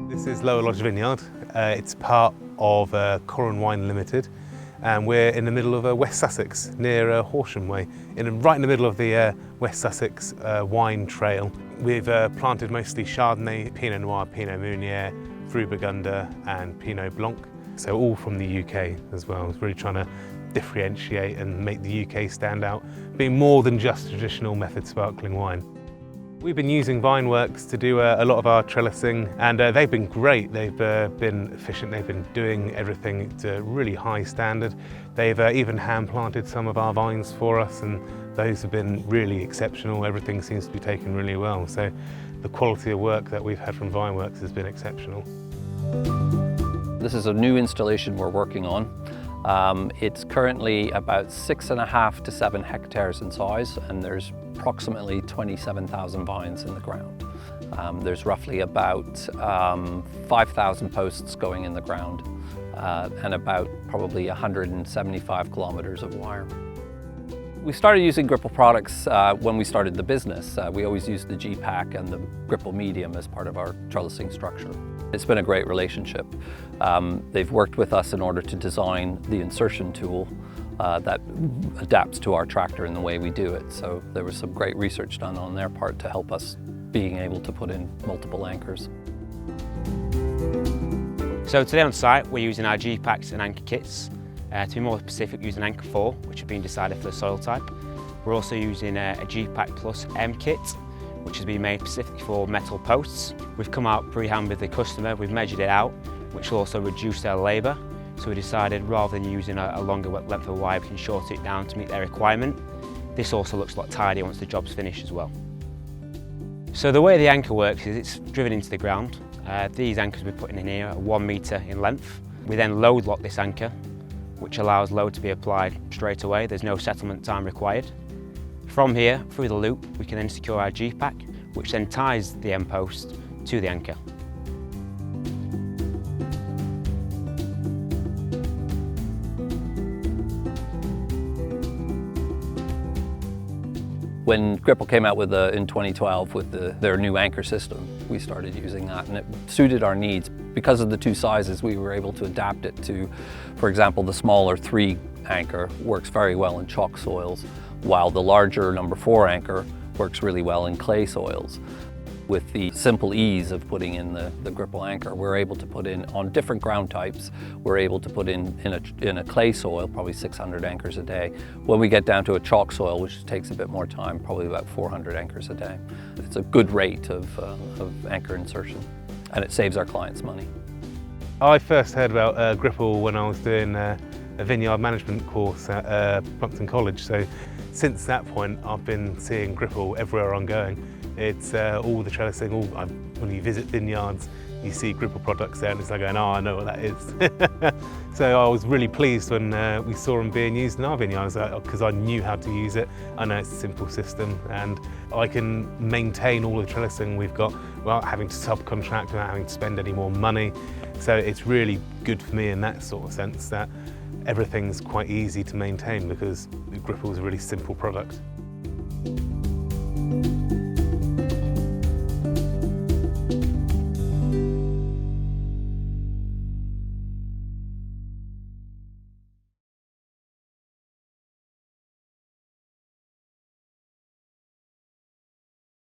This is Lower Lodge Vineyard. It's part of Corran Wine Ltd, and we're in the middle of West Sussex, near Horsham Way, right in the middle of the West Sussex wine trail. We've planted mostly Chardonnay, Pinot Noir, Pinot Meunier, Fru Burgunder and Pinot Blanc, so all from the UK as well. It's really trying to differentiate and make the UK stand out, being more than just traditional method sparkling wine. We've been using Vine-Works to do a lot of our trellising, and they've been great. They've been efficient, they've been doing everything to a really high standard. They've even hand-planted some of our vines for us, and those have been really exceptional. Everything seems to be taken really well. So the quality of work that we've had from Vine-Works has been exceptional. This is a new installation we're working on. It's currently about 6.5 to 7 hectares in size, and there's approximately 27,000 vines in the ground. There's roughly about 5,000 posts going in the ground and about probably 175 kilometers of wire. We started using Gripple products when we started the business. We always used the GPAK and the Gripple medium as part of our trellising structure. It's been a great relationship. They've worked with us in order to design the insertion tool that adapts to our tractor in the way we do it. So there was some great research done on their part to help us being able to put in multiple anchors. So today on site we're using our GPAKs and anchor kits. To be more specific, using anchor 4, which have been decided for the soil type. We're also using a GPAK Plus M kit, which has been made specifically for metal posts. We've come out pre-hand with the customer, we've measured it out, which will also reduce their labour. So we decided rather than using a longer length of wire, we can shorten it down to meet their requirement. This also looks a lot tidier once the job's finished as well. So the way the anchor works is it's driven into the ground. These anchors we're putting in here are 1 metre in length. We then load lock this anchor, which allows load to be applied straight away. There's no settlement time required. From here, through the loop, we can then secure our GPAK, which then ties the end post to the anchor. When Gripple came out with in 2012 with their new anchor system, we started using that, and it suited our needs. Because of the two sizes, we were able to adapt it to, for example, the smaller 3 anchor works very well in chalk soils, while the larger number 4 anchor works really well in clay soils. With the simple ease of putting in the Gripple anchor, we're able to put in, on different ground types, we're able to put in a clay soil, probably 600 anchors a day. When we get down to a chalk soil, which takes a bit more time, probably about 400 anchors a day. It's a good rate of anchor insertion, and it saves our clients money. I first heard about Gripple when I was doing a vineyard management course at Plumpton College, so since that point I've been seeing Gripple everywhere I'm going. It's all the trellising, when you visit vineyards, you see Gripple products there and it's like going, oh, I know what that is. So I was really pleased when we saw them being used in our vineyards because I knew how to use it. I know it's a simple system and I can maintain all the trellising we've got without having to subcontract, without having to spend any more money. So it's really good for me in that sort of sense that everything's quite easy to maintain because Gripple is a really simple product.